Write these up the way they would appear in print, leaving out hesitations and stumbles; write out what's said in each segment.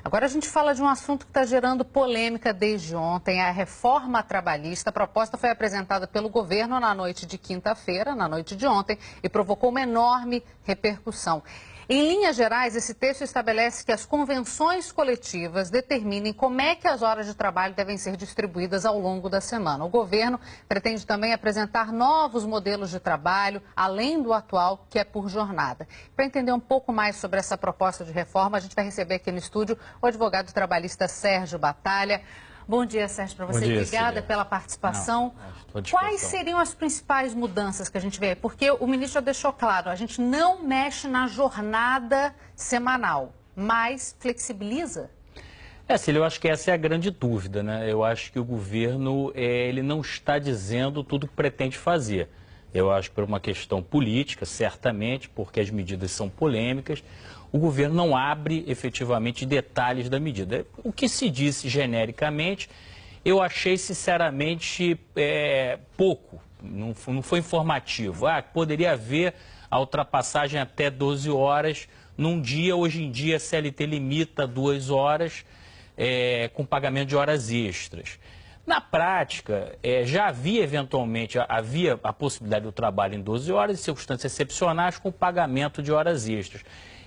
Agora a gente fala de um assunto que está gerando polêmica desde ontem, a reforma trabalhista. A proposta foi apresentada pelo governo na noite de quinta-feira, na noite de ontem, e provocou uma enorme repercussão. Em linhas gerais, esse texto estabelece que as convenções coletivas determinem como é que as horas de trabalho devem ser distribuídas ao longo da semana. O governo pretende também apresentar novos modelos de trabalho, além do atual, que é por jornada. Para entender um pouco mais sobre essa proposta de reforma, a gente vai receber aqui no estúdio o advogado trabalhista Sérgio Batalha. Bom dia, Sérgio, para você. Bom dia, obrigada Cília. pela participação. Não, Quais seriam as principais mudanças que a gente vê? Porque o ministro já deixou claro, a gente não mexe na jornada semanal, mas flexibiliza? Cília, eu acho que essa é a grande dúvida, né? Eu acho que o governo ele não está dizendo tudo o que pretende fazer. Eu acho que por uma questão política, certamente, porque as medidas são polêmicas, o governo não abre efetivamente detalhes da medida. O que se disse genericamente, eu achei sinceramente pouco, não foi informativo. Poderia haver a ultrapassagem até 12 horas num dia. Hoje em dia a CLT limita 2 horas com pagamento de horas extras. Na prática, já havia eventualmente a possibilidade do trabalho em 12 horas, em circunstâncias excepcionais, com pagamento de horas extras.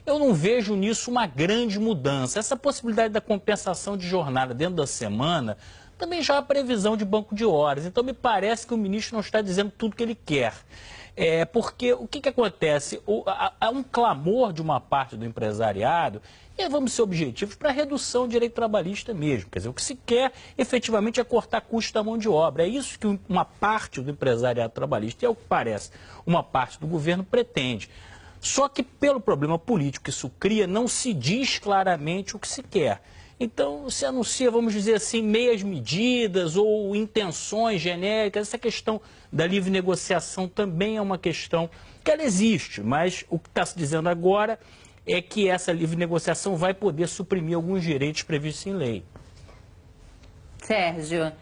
Eu não vejo nisso uma grande mudança. Essa possibilidade da compensação de jornada dentro da semana também já há previsão de banco de horas. Então, me parece que o ministro não está dizendo tudo o que ele quer. Porque o que acontece? Há um clamor de uma parte do empresariado, e vamos ser objetivos, para a redução do direito trabalhista mesmo. Quer dizer, o que se quer efetivamente é cortar custo da mão de obra. É isso que uma parte do empresariado trabalhista, e é o que parece, uma parte do governo pretende. Só que pelo problema político que isso cria, não se diz claramente o que se quer. Então, se anuncia, vamos dizer assim, meias medidas ou intenções genéricas. Essa questão da livre negociação também é uma questão que ela existe, mas o que está se dizendo agora é que essa livre negociação vai poder suprimir alguns direitos previstos em lei. Sérgio,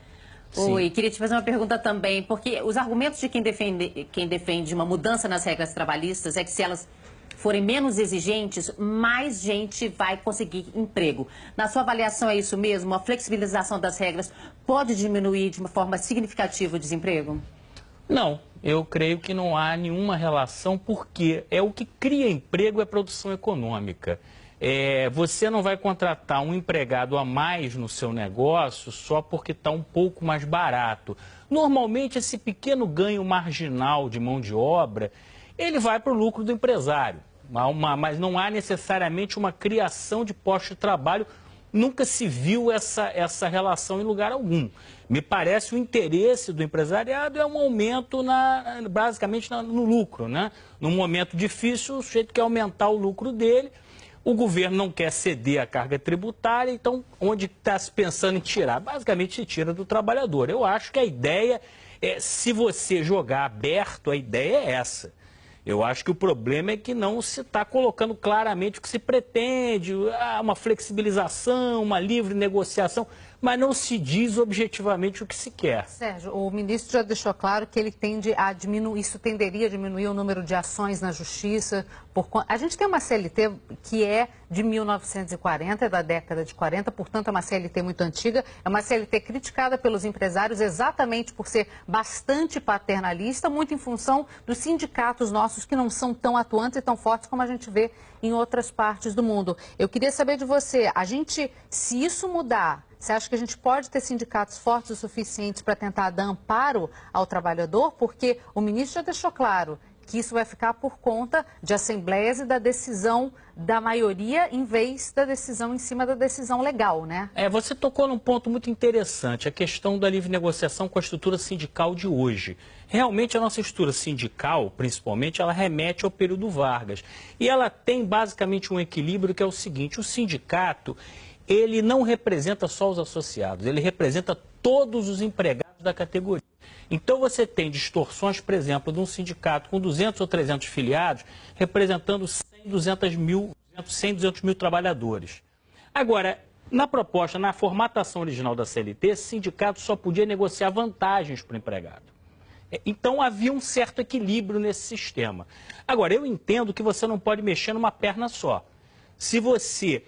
oi, queria te fazer uma pergunta também, porque os argumentos de quem defende uma mudança nas regras trabalhistas é que se elas forem menos exigentes, mais gente vai conseguir emprego. Na sua avaliação é isso mesmo? A flexibilização das regras pode diminuir de uma forma significativa o desemprego? Não, eu creio que não há nenhuma relação, porque o que cria emprego é produção econômica. Você não vai contratar um empregado a mais no seu negócio só porque está um pouco mais barato. Normalmente, esse pequeno ganho marginal de mão de obra, ele vai para o lucro do empresário. Mas não há necessariamente uma criação de postos de trabalho. Nunca se viu essa relação em lugar algum. Me parece o interesse do empresariado é um aumento basicamente no lucro, né? Num momento difícil, o sujeito quer aumentar o lucro dele. O governo não quer ceder a carga tributária, então onde está se pensando em tirar? Basicamente se tira do trabalhador. Eu acho que a ideia se você jogar aberto, a ideia é essa. Eu acho que o problema é que não se está colocando claramente o que se pretende, uma flexibilização, uma livre negociação, mas não se diz objetivamente o que se quer. Sérgio, o ministro já deixou claro que ele tende a diminuir, isso tenderia a diminuir o número de ações na justiça. A gente tem uma CLT que é de 1940, da década de 40, portanto é uma CLT muito antiga, é uma CLT criticada pelos empresários exatamente por ser bastante paternalista, muito em função dos sindicatos nossos que não são tão atuantes e tão fortes como a gente vê em outras partes do mundo. Eu queria saber de você, se isso mudar, você acha que a gente pode ter sindicatos fortes o suficientes para tentar dar amparo ao trabalhador? Porque o ministro já deixou claro que isso vai ficar por conta de assembleias e da decisão da maioria em vez da decisão em cima da decisão legal, né? Você tocou num ponto muito interessante, a questão da livre negociação com a estrutura sindical de hoje. Realmente a nossa estrutura sindical, principalmente, ela remete ao período Vargas. E ela tem basicamente um equilíbrio que é o seguinte, o sindicato, ele não representa só os associados, ele representa todos os empregados da categoria. Então você tem distorções, por exemplo, de um sindicato com 200 ou 300 filiados, representando 100, 200 mil trabalhadores. Agora, na proposta, na formatação original da CLT, esse sindicato só podia negociar vantagens para o empregado. Então havia um certo equilíbrio nesse sistema. Agora, eu entendo que você não pode mexer numa perna só. Se você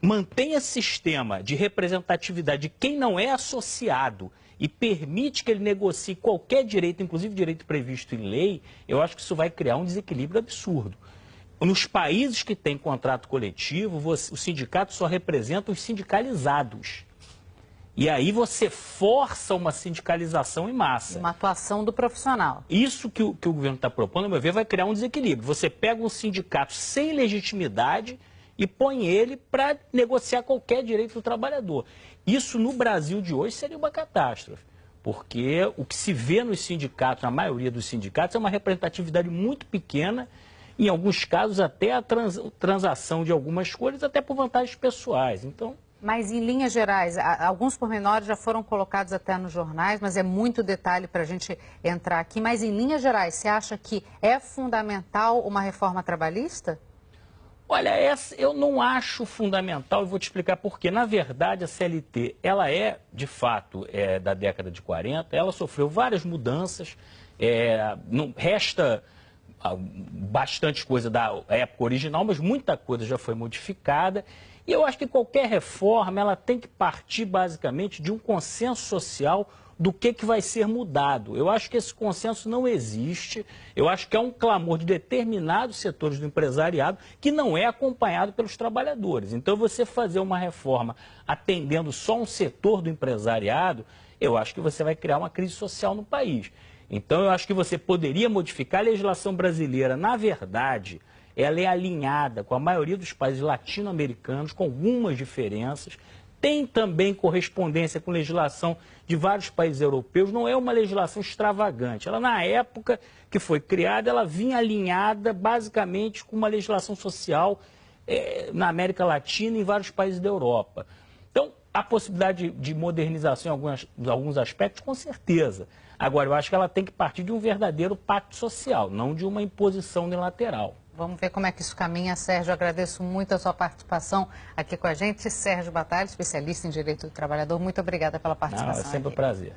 mantém esse sistema de representatividade de quem não é associado e permite que ele negocie qualquer direito, inclusive direito previsto em lei, eu acho que isso vai criar um desequilíbrio absurdo. Nos países que têm contrato coletivo, o sindicato só representa os sindicalizados. E aí você força uma sindicalização em massa. Uma atuação do profissional. Isso que o governo está propondo, a meu ver, vai criar um desequilíbrio. Você pega um sindicato sem legitimidade e põe ele para negociar qualquer direito do trabalhador. Isso no Brasil de hoje seria uma catástrofe, porque o que se vê nos sindicatos, na maioria dos sindicatos, é uma representatividade muito pequena, em alguns casos até a transação de algumas coisas, até por vantagens pessoais. Então... Mas, em linhas gerais, alguns pormenores já foram colocados até nos jornais, mas é muito detalhe para a gente entrar aqui. Mas, em linhas gerais, você acha que é fundamental uma reforma trabalhista? Olha, eu não acho fundamental e vou te explicar por quê. Na verdade, a CLT, ela é, de fato, da década de 40, ela sofreu várias mudanças, não resta bastante coisa da época original, mas muita coisa já foi modificada. E eu acho que qualquer reforma, ela tem que partir basicamente de um consenso social do que vai ser mudado. Eu acho que esse consenso não existe, eu acho que é um clamor de determinados setores do empresariado que não é acompanhado pelos trabalhadores. Então, você fazer uma reforma atendendo só um setor do empresariado, eu acho que você vai criar uma crise social no país. Então, eu acho que você poderia modificar a legislação brasileira, na verdade... Ela é alinhada com a maioria dos países latino-americanos, com algumas diferenças. Tem também correspondência com legislação de vários países europeus. Não é uma legislação extravagante. Ela, na época que foi criada, ela vinha alinhada basicamente com uma legislação social na América Latina e em vários países da Europa. Então, a possibilidade de modernização em alguns aspectos, com certeza. Agora, eu acho que ela tem que partir de um verdadeiro pacto social, não de uma imposição unilateral. Vamos ver como é que isso caminha, Sérgio. Eu agradeço muito a sua participação aqui com a gente. Sérgio Batalha, especialista em Direito do Trabalhador, muito obrigada pela participação. Não, é sempre um prazer.